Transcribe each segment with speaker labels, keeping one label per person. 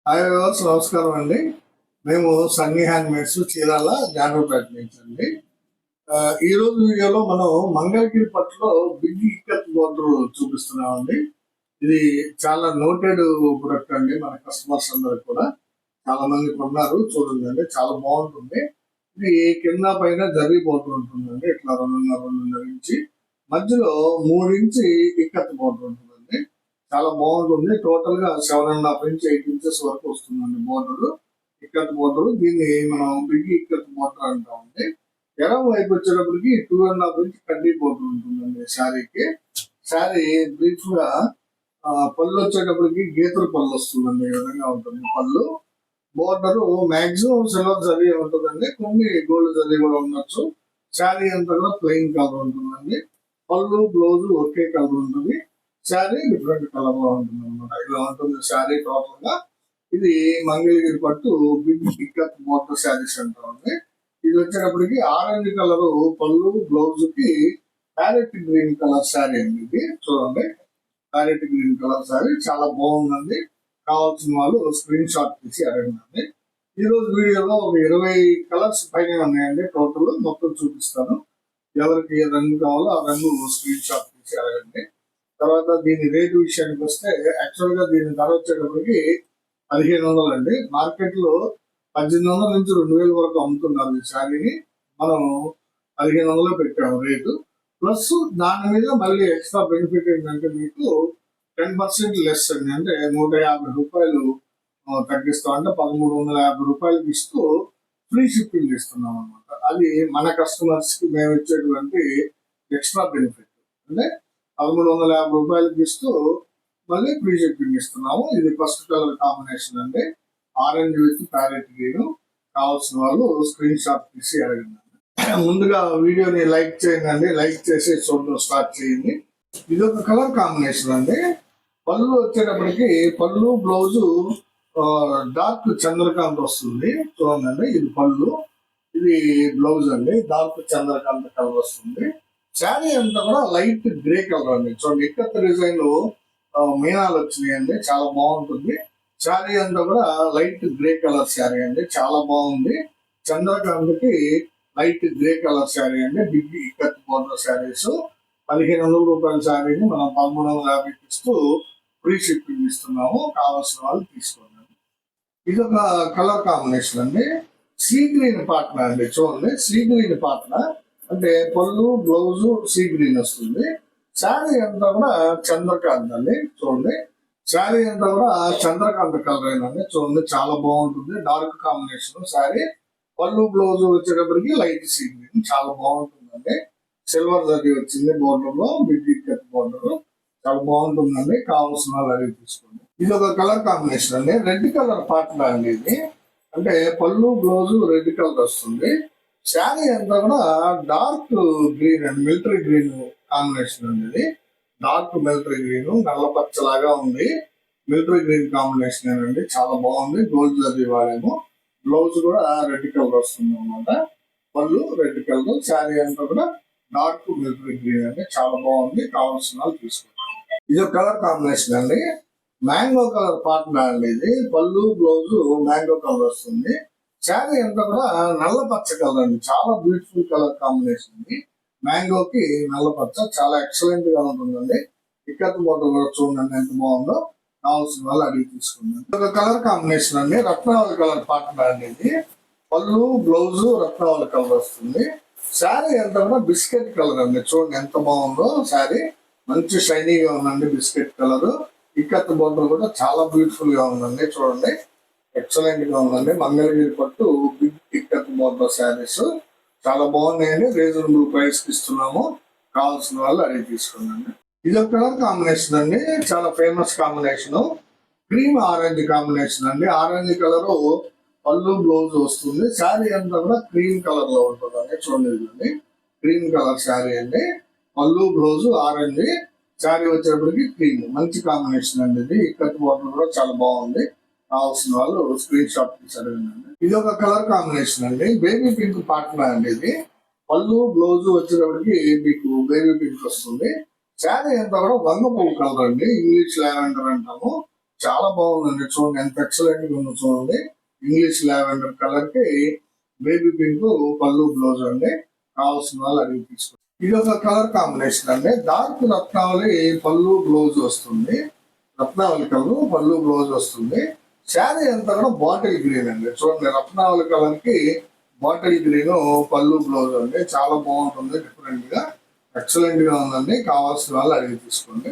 Speaker 1: Hi viewers, నమస్కారం అండి. మేము సన్నీ హ్యాండ్మేడ్స్ చీరాల జానపేట నుంచి అండి. ఈ రోజు వీడియోలో మనం మంగళగిరి పట్టులో బిగ్ ఇక్కత్ బోర్డర్ చూపిస్తున్నామండి. ఇది చాలా నోటెడ్ ప్రొడక్ట్ అండి. మన కస్టమర్స్ అందరికి కూడా చాలా మంది కొన్నారు. చూడండి, చాలా బాగుంటుంది. ఇది కింద పైన జరీ బోర్డర్ ఉంటుందండి. ఇట్లా 2.5 ఇంచి మధ్యలో 3 ఇంచి ఇక్కత్ బోర్డర్ ఉంటుందండి. చాలా బాగుంటుంది. టోటల్ గా 7.5 ఇంచ్ 8 ఇంచెస్ వరకు వస్తుందండి బోర్డర్, ఇక్కత్ బోర్డర్. దీన్ని మనం బిగ్ ఇక్కత్ బోర్డర్ అంటామండి. ఎడం వైపు వచ్చేటప్పటికి 2.5 ఇంచ్ కడ్డీ బోర్డర్ ఉంటుందండి శారీకి. శారీ బ్రీఫ్ గా పళ్ళు వచ్చేటప్పటికి గీతల పళ్ళు వస్తుందండి. ఈ విధంగా ఉంటుంది పళ్ళు. బోర్డర్ మాక్సిమం సిల్వర్ జరీ ఉంటుందండి, కొన్ని గోల్డ్ జరీ కూడా ఉండొచ్చు. శారీ అంతా కూడా ప్లెయిన్ కలర్ ఉంటుందండి. పళ్ళు బ్లౌజ్ ఒకే కలర్ ఉంటుంది. శారీ డిఫరెంట్ కలర్ లో ఉంటుంది అనమాట. ఇలా ఉంటుంది శారీ టోటల్ గా. ఇది మంగళగిరి పట్టు బిగ్ ఇక్కత్ బోర్డర్ శారీస్ అంటామండి. ఇది వచ్చేటప్పటికి ఆరెంజ్ కలర్ పళ్ళు, బ్లౌజ్ కి ప్యారెట్ గ్రీన్ కలర్ శారీ అండి. ఇది చూడండి, ప్యారెట్ గ్రీన్ కలర్ శారీ చాలా బాగుందండి. కావాల్సిన వాళ్ళు స్క్రీన్ షాట్ తీసి అడగండి. ఈ రోజు వీడియోలో ఒక 20 కలర్స్ పైన ఉన్నాయండి. టోటల్ మొత్తం చూపిస్తాను. ఎవరికి ఏ రంగు కావాలో ఆ రంగు స్క్రీన్ షాట్ తీసి అడగండి. తర్వాత దీని రేటు విషయానికి వస్తే, యాక్చువల్ గా దీని ధర వచ్చేటప్పటికి 1500 అండి. మార్కెట్ లో 1800 నుంచి 2000 వరకు అమ్ముతున్నారు ఈ శారీని. మనం 1500 పెట్టాము రేటు. ప్లస్ దాని మీద మళ్ళీ ఎక్స్ట్రా బెనిఫిట్ ఏంటంటే మీకు 10% లెస్ అండి. అంటే 150 రూపాయలు తగ్గిస్తాం. అంటే 1350 రూపాయలకి ఇస్తూ ఫ్రీ షిప్పింగ్ ఇస్తున్నాం అనమాట. అది మన కస్టమర్స్ కి మేము ఇచ్చేటువంటి ఎక్స్ట్రా బెనిఫిట్. అంటే 1350 రూపాయలకి ఇస్తూ మళ్ళీ ఫ్రీ షిప్పింగ్ ఇస్తున్నాము. ఇది ఫస్ట్ కలర్ కాంబినేషన్ అండి, ఆరెంజ్ విత్ ప్యారెట్ గ్రీన్. కావాల్సిన వాళ్ళు స్క్రీన్ షాట్ తీసి అడగండి. ముందుగా వీడియోని లైక్ చేయండి. లైక్ చేసి చూడడం స్టార్ట్ చేయండి. ఇది ఒక కలర్ కాంబినేషన్ అండి. పళ్ళు వచ్చేటప్పటికి పళ్ళు బ్లౌజు డార్క్ చంద్రకాంత్ వస్తుంది. చూడండి, ఇది పళ్ళు, ఇది బ్లౌజ్ అండి. డార్క్ చంద్రకాంత్ కలర్ వస్తుంది. శారీ అంతా కూడా లైట్ గ్రే కలర్ అండి. చూడండి, ఇక్కత్ డిజైన్ మీనాలు వచ్చినాయండి. చాలా బాగుంటుంది. శారీ అంతా కూడా లైట్ గ్రే కలర్ శారీ అండి. చాలా బాగుంది. చంద్రకాంత్ కి లైట్ గ్రే కలర్ శారీ అండి. బిగ్ ఇక్కత్ బోర్డర్ శారీస్ 1500 రూపాయల శారీని మనం 1350 ఇస్తూ ఫ్రీ షిప్పింగ్ ఇస్తున్నాము. కావాల్సిన వాళ్ళు తీసుకోండి. ఇది ఒక కలర్ కాంబినేషన్ అండి. సీ గ్రీన్ పాటన అండి. చూడండి, సీ గ్రీన్ పాటన అంటే పళ్ళు బ్లౌజ్ సీ గ్రీన్ వస్తుంది. శారీ అంతా కూడా చంద్రకాంత్ అండి. చూడండి, శారీ అంతా కూడా చంద్రకాంత్ కలర్ అయినండి. చూడండి, చాలా బాగుంటుంది. Dark combination sari. పళ్ళు బ్లౌజ్ వచ్చేటప్పటికి లైట్ సీ గ్రీన్, చాలా బాగుంటుందండి. సిల్వర్ జరీ వచ్చింది బోర్డర్ లో, బిగ్ ఇక్కత్ బోర్డర్. చాలా బాగుంటుందండి. కావాల్సిన వాళ్ళు అడిగి తీసుకోండి. ఇది ఒక కలర్ కాంబినేషన్ అండి. రెడ్ కలర్ పాటన అండి ఇది. అంటే పళ్ళు బ్లౌజ్ రెడ్ కలర్ వస్తుంది. శారీ అంతా కూడా dark green and military green combination అండి. ఇది డార్క్ మిలిటరీ గ్రీన్, నల్ల పచ్చలాగా ఉంది. మిలిటరీ గ్రీన్ కాంబినేషన్ అండి. చాలా బాగుంది. గోల్డ్ జరీ వాడాము. బ్లౌజ్ కూడా రెడ్ కలర్ వస్తుంది అనమాట. పళ్ళు రెడ్ కలర్. శారీ అంతా కూడా డార్క్ మిలిటరీ గ్రీన్ అండి. చాలా బాగుంది. కావాల్సిన వాళ్ళు తీసుకోండి. ఇది ఒక కలర్ కాంబినేషన్ అండి. మ్యాంగో కలర్ పాటన అండి. ఇది పళ్ళు బ్లౌజ్ మ్యాంగో కలర్ వస్తుంది. శారీ అంతా కూడా నల్ల పచ్చ కలర్ అండి. చాలా బ్యూటిఫుల్ కలర్ కాంబినేషన్ అండి. మ్యాంగోకి నల్ల పచ్చ చాలా ఎక్సలెంట్ గా ఉంటుందండి. ఇక్కత్ బోర్డర్ కూడా చూడండి ఎంత బాగుందో. కావాల్సిన వాళ్ళు అడిగి తీసుకుందాం. ఒక కలర్ కాంబినేషన్ అండి. రత్నావళి కలర్ పాటన అండి. ఇది పళ్ళు బ్లౌజ్ రత్నావళి కలర్ వస్తుంది. శారీ అంతా కూడా బిస్కెట్ కలర్ అండి. చూడండి ఎంత బాగుందో శారీ. మంచి షైనీగా ఉందండి బిస్కెట్ కలర్. ఇక్కత్ బోర్డర్ కూడా చాలా బ్యూటిఫుల్ గా ఉందండి. చూడండి, ఎక్సలెంట్ గా ఉందండి. మంగళగిరి పట్టు బిగ్ ఇక్కత్ బోర్డర్ శారీస్ చాలా బాగున్నాయండి. రీజనబుల్ ప్రైస్ కి ఇస్తున్నాము. కావాల్సిన వాళ్ళు అడిగి తీసుకోండి. ఇది ఒక కలర్ కాంబినేషన్ అండి. చాలా famous combination. Cream orange combination అండి. ఆరెంజ్ కలర్ పళ్ళు బ్లౌజ్ వస్తుంది. శారీ అంతా కూడా క్రీమ్ కలర్ లో ఉంటుందండి. చూడండి, క్రీమ్ కలర్ శారీ అండి. పళ్ళు బ్లౌజ్ ఆరెంజ్, శారీ వచ్చేటప్పటికి క్రీమ్. మంచి కాంబినేషన్ అండి. ఇది ఇక్కత్ బోర్డర్ కూడా చాలా బాగుంది. కావాల్సిన వాళ్ళు స్క్రీన్ షాట్ తీసారండి. ఇది ఒక కలర్ కాంబినేషన్ అండి. బేబీ పింక్ పాటన అండి. ఇది పళ్ళు బ్లౌజ్ వచ్చేటప్పటికి మీకు బేబీ పింక్ వస్తుంది. శారీ అంతా కూడా వంగ పువ్వు కలర్ అండి. ఇంగ్లీష్ లావెండర్ అంటాము. చాలా బాగుందండి. చూడండి ఎంత ఎక్సలెంట్ గా ఉందో చూడండి. ఇంగ్లీష్ లావెండర్ కలర్ కి బేబీ పింక్ పళ్ళు బ్లౌజ్ అండి. కావాల్సిన వాళ్ళు అడిగి తీసుకోండి. ఇది ఒక కలర్ కాంబినేషన్ అండి. డార్క్ రత్నావళి పళ్ళు బ్లౌజ్ వస్తుంది. రత్నావళి కలర్ పళ్ళు బ్లౌజ్ వస్తుంది. శారీ అంతా కూడా బాటిల్ గ్రీన్ అండి. చూడండి రత్నావళి కలర్ కి బాటిల్ గ్రీన్ పళ్ళు బ్లౌజ్ అండి. చాలా బాగుంటుంది. డిఫరెంట్ గా ఎక్సలెంట్ గా ఉందండి. కావాల్సిన వాళ్ళు అడిగి తీసుకోండి.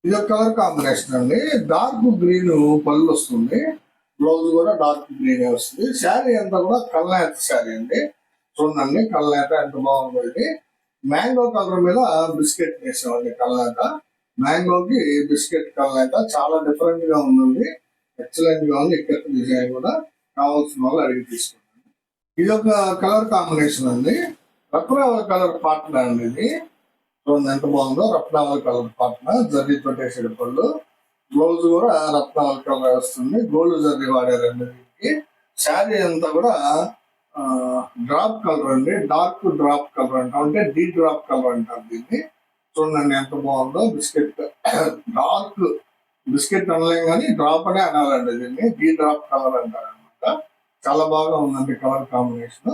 Speaker 1: ఇది ఒక కలర్ కాంబినేషన్ అండి. డార్క్ గ్రీన్ పళ్ళు వస్తుంది. బ్లౌజ్ కూడా డార్క్ గ్రీన్ వస్తుంది. శారీ అంతా కూడా కల్నేత శారీ అండి. చూడండి కల్నేత ఎంత బాగుంది. ఇది మ్యాంగో కలర్ మీద బిస్కెట్ వేసామండి. కల్నేత మ్యాంగోకి బిస్కెట్ కల్నేత చాలా డిఫరెంట్ గా ఉంది. ఎక్సలెంట్ గా ఉంది. ఇక్కడ డిజైన్ కూడా కావాల్సిన వాళ్ళు అడిగి తీసుకుంటాం. ఇది ఒక కలర్ కాంబినేషన్ అండి. రత్నావళి కలర్ పార్ట్నర్ అండి. ఇది చూడండి ఎంత బాగుందో. రత్నావళి కలర్ పార్ట్నర్ జర్రీ పెట్టేసాడు పళ్ళు. బ్లౌజ్ కూడా రత్నావళి కలర్ వస్తుంది. గోల్డ్ జర్రీ వాడారండి దీనికి. శారీ అంతా కూడా డ్రాప్ కలర్ అండి. డార్క్ డ్రాప్ కలర్ అంటాం, అంటే డీ డ్రాప్ కలర్ అంటారు దీన్ని. చూడండి ఎంత బాగుందో. బిస్కెట్ డార్క్ బిస్కెట్ అనలేం కానీ డ్రాప్ అనే అనాలండి దీన్ని. డీ డ్రాప్ కలర్ అంటారు అనమాట. చాలా బాగా ఉందండి కలర్ కాంబినేషన్.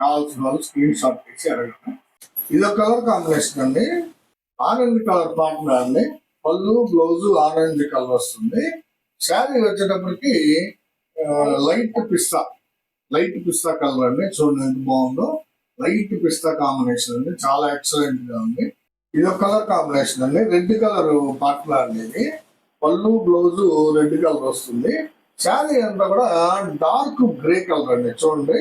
Speaker 1: కావాల్సిన వాళ్ళు స్క్రీన్ షాట్ తీసి అడగండి. ఇదొక కలర్ కాంబినేషన్ అండి. ఆరెంజ్ కలర్ పార్ట్నర్ అండి. పళ్ళు బ్లౌజ్ ఆరెంజ్ కలర్ వస్తుంది. శారీ వచ్చేటప్పటికి లైట్ పిస్తా కలర్ అండి. చూడండి ఎంత బాగుందో. లైట్ పిస్తా కాంబినేషన్ అండి. చాలా ఎక్సలెంట్ గా ఉంది. ఇది ఒక కలర్ కాంబినేషన్ అండి. రెడ్ కలర్ పార్ట్నర్ అండి. ఇది పళ్ళు బ్లౌజ్ రెడ్ కలర్ వస్తుంది. శారీ అంతా కూడా డార్క్ గ్రే కలర్ అండి. చూడండి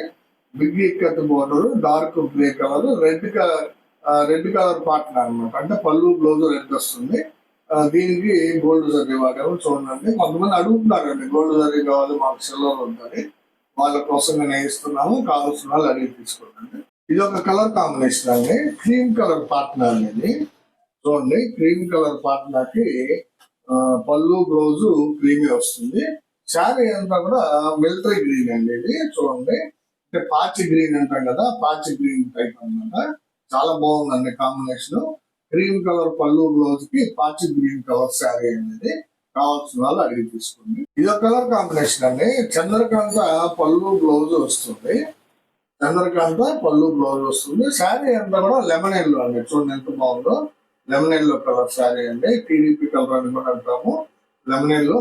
Speaker 1: big ikat border, dark grey colour, red colour partner అనమాట. అంటే పళ్ళు బ్లౌజ్ రెడ్ వస్తుంది. దీనికి గోల్డ్ జరీ వాడాము. చూడండి కొంతమంది అడుగుతున్నారండి గోల్డ్ జరీ కావాలి మాకు సిల్వర్ ఉంటుంది. వాళ్ళ కోసం నేను ఇస్తున్నాము. కావాల్సిన వాళ్ళు అడిగి తీసుకోండి. ఇది ఒక కలర్ కాంబినేషన్ అండి. క్రీమ్ కలర్ పార్ట్నర్ అనేది. చూడండి క్రీమ్ కలర్ పార్ట్నర్ కి పళ్ళు బ్లౌజ్ క్రీమీ వస్తుంది. శారీ అంతా కూడా మిలిటరీ గ్రీన్ అండి. ఇది చూడండి అంటే పాచి గ్రీన్ అంటాం కదా, పాచి గ్రీన్ టైప్ అన్నమాట. చాలా బాగుందండి కాంబినేషన్. క్రీమ్ కలర్ పళ్ళు బ్లౌజ్ కి పాచి గ్రీన్ కలర్ శారీ అనేది. కావాల్సిన వాళ్ళు అడిగి తీసుకోండి. ఇది ఒక కలర్ కాంబినేషన్ అండి. చంద్రకాంత పళ్ళు బ్లౌజ్ వస్తుంది. చంద్రకాంత పళ్ళు బ్లౌజ్ వస్తుంది. శారీ అంతా కూడా లెమన్ ఎల్లో అండి. చూడండి ఎంత బాగుందో. లెమన్ ఎల్లో కలర్ శారీ అండి. టీడీపీ కలర్ అని కూడా అంటాము. లెమన్ ఎల్లో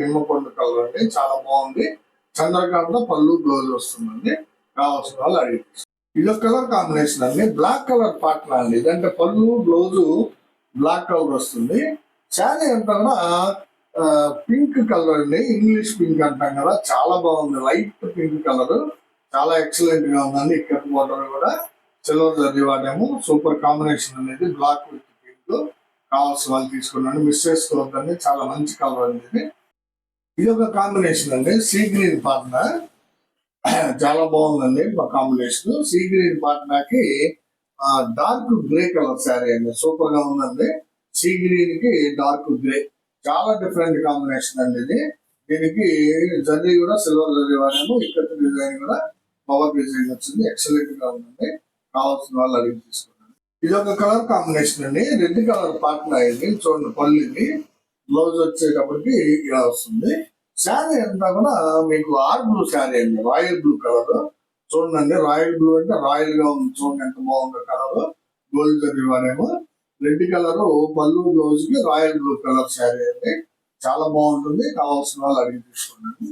Speaker 1: నిమ్మపండు కలర్ అండి. చాలా బాగుంది. చంద్రకాంత పళ్ళు బ్లౌజ్ వస్తుందండి. కావాల్సిన వాళ్ళు అడిగి. ఇది ఒక కలర్ కాంబినేషన్ అండి. బ్లాక్ కలర్ పార్ట్నర్ అండి. ఇదంటే పళ్ళు బ్లౌజ్ బ్లాక్ కలర్ వస్తుంది. శారీ అంతా కూడా పింక్ కలర్ అండి. ఇంగ్లీష్ పింక్ అంటాం కదా, చాలా బాగుంది. లైట్ పింక్ కలర్ చాలా ఎక్సలెంట్ గా ఉందండి. ఇక్కడ బోర్డర్ కూడా సిల్వర్ జరీ వాడాము. సూపర్ కాంబినేషన్ అనేది. Black with pink. కావాల్సిన వాళ్ళు తీసుకున్నాను. మిస్ చేసుకోవద్దండి. చాలా మంచి కలర్ అండి. ఇది ఒక కాంబినేషన్ అండి. సీ గ్రీన్ పార్ట్నర్ చాలా బాగుందండి కాంబినేషన్. సీ గ్రీన్ పార్ట్నర్ కి డార్క్ గ్రే కలర్ శారీ అండి. సూపర్ గా ఉందండి. సీ గ్రీన్ కి డార్క్ గ్రే చాలా డిఫరెంట్ కాంబినేషన్ అండి. ఇది దీనికి జర్నీ కూడా సిల్వర్ జర్నీ వాడాము. ఇక్కడ డిజైన్ కూడా పవర్ డిజైన్ వచ్చింది. ఎక్సలెంట్ గా ఉందండి. కావాల్సిన వాళ్ళు అడిగి తీసుకున్నాను. ఇది ఒక కలర్ కాంబినేషన్ అండి. రెడ్ కలర్ పార్ట్నర్ అయింది. చూడండి పళ్ళుది. బ్లౌజ్ వచ్చేటప్పటికి ఇలా వస్తుంది. శారీ అంతా కూడా మీకు ఆర్ బ్లూ శారీ అండి. Royal blue colour. చూడండి రాయల్ బ్లూ అంటే రాయల్ గా ఉంది. చూడండి ఎంత బాగుందో కలర్. గోల్డ్ జరీ వాడేమో. రెడ్ కలర్ పళ్ళు బ్లౌజ్ కి రాయల్ బ్లూ కలర్ శారీ అండి. చాలా బాగుంటుంది. కావాల్సిన వాళ్ళు అడిగి తీసుకోండి.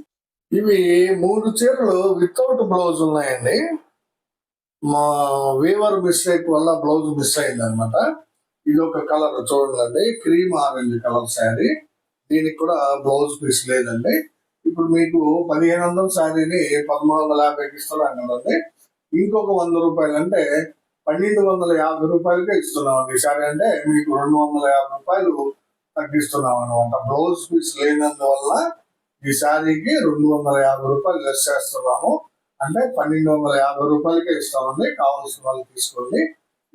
Speaker 1: ఇవి 3 చీరలు వితౌట్ బ్లౌజ్ ఉన్నాయండి. మా వీవర్ మిస్టేక్ వల్ల బ్లౌజ్ మిస్ అయింది అనమాట. ఇది ఒక కలర్ చూడండి. Cream orange colour sari. దీనికి కూడా బ్లౌజ్ పీస్ లేదండి. ఇప్పుడు మీకు 1500 శారీని 1350కి ఇస్తున్నాం కదండి. ఇంకొక 100 రూపాయలు అంటే 1250 రూపాయలకే ఇస్తున్నామండి. ఈ శారీ అంటే మీకు 250 రూపాయలు తగ్గిస్తున్నాం అనమాట. బ్లౌజ్ పీస్ లేనందువల్ల ఈ శారీకి 250 రూపాయలు లెస్ చేస్తున్నాము. అంటే 1250 రూపాయలకే ఇస్తామండి. కావాల్సిన వాళ్ళు తీసుకోండి.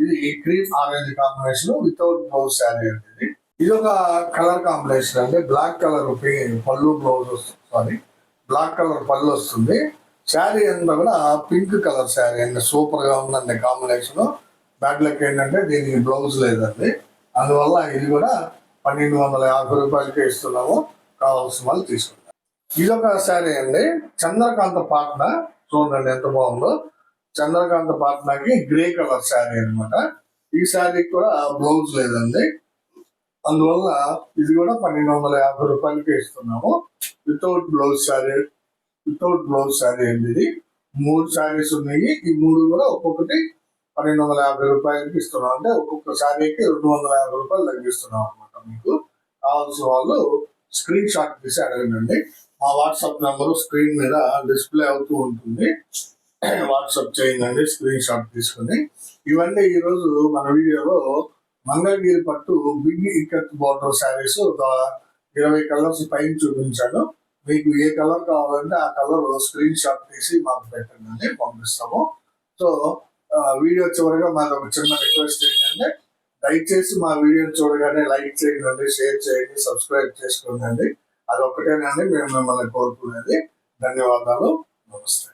Speaker 1: ఇది cream orange combination without blouse sari అండి. ఇది ఒక కలర్ కాంబినేషన్ అండి. బ్లాక్ కలర్ పళ్ళు బ్లౌజ్ వస్తుంది. బ్లాక్ కలర్ పళ్ళు వస్తుంది. శారీ అంతా కూడా పింక్ కలర్ శారీ అండి. సూపర్ గా ఉందండి కాంబినేషన్. బ్యాడ్ లక్ ఏంటంటే దీనికి బ్లౌజ్ లేదండి. అందువల్ల ఇది కూడా 1250 రూపాయలకే ఇస్తున్నాము. కావాల్సిన వాళ్ళు తీసుకుంటారు. ఇదొక శారీ అండి, చంద్రకాంత పాట్నా. చూడండి ఎంత బాగుందో. చంద్రకాంత పాట్నాకి గ్రే కలర్ శారీ అనమాట. ఈ శారీకి కూడా బ్లౌజ్ లేదండి, అందువల్ల ఇది కూడా 1250 రూపాయలకి ఇస్తున్నాము. వితౌట్ బ్లౌజ్ శారీ అండి ఇది. 3 శారీస్ ఉన్నాయి. ఈ 3 కూడా ఒక్కొక్కటి 1250 రూపాయలకి ఇస్తున్నాం. అంటే ఒక్కొక్క శారీకి 250 రూపాయలు తగ్గిస్తున్నాం అనమాట. మీకు కావాల్సిన వాళ్ళు స్క్రీన్ షాట్ తీసి అడగండి. మా వాట్సాప్ నెంబర్ స్క్రీన్ మీద డిస్ప్లే అవుతూ ఉంటుంది. వాట్సాప్ చేయండి స్క్రీన్ షాట్ తీసుకుని. ఇవన్నీ ఈరోజు మన వీడియోలో మంగళగిరి పట్టు బిగ్ ఇక్కత్ బార్డర్ శారీస్ ఒక 20 కలర్స్ పైన చూపించాను. మీకు ఏ కలర్ కావాలంటే ఆ కలర్ స్క్రీన్ షాట్ తీసి మాకు పెట్టండి, పంపిస్తాము. సో వీడియో చివరిగా మాకు ఒక చిన్న రిక్వెస్ట్ ఏంటంటే, దయచేసి మా వీడియోని చూడగానే లైక్ చేయండి, షేర్ చేయండి, సబ్స్క్రైబ్ చేసుకోండి. అదొక్కటేనండి మేము మిమ్మల్ని కోరుకునేది. ధన్యవాదాలు. నమస్తే.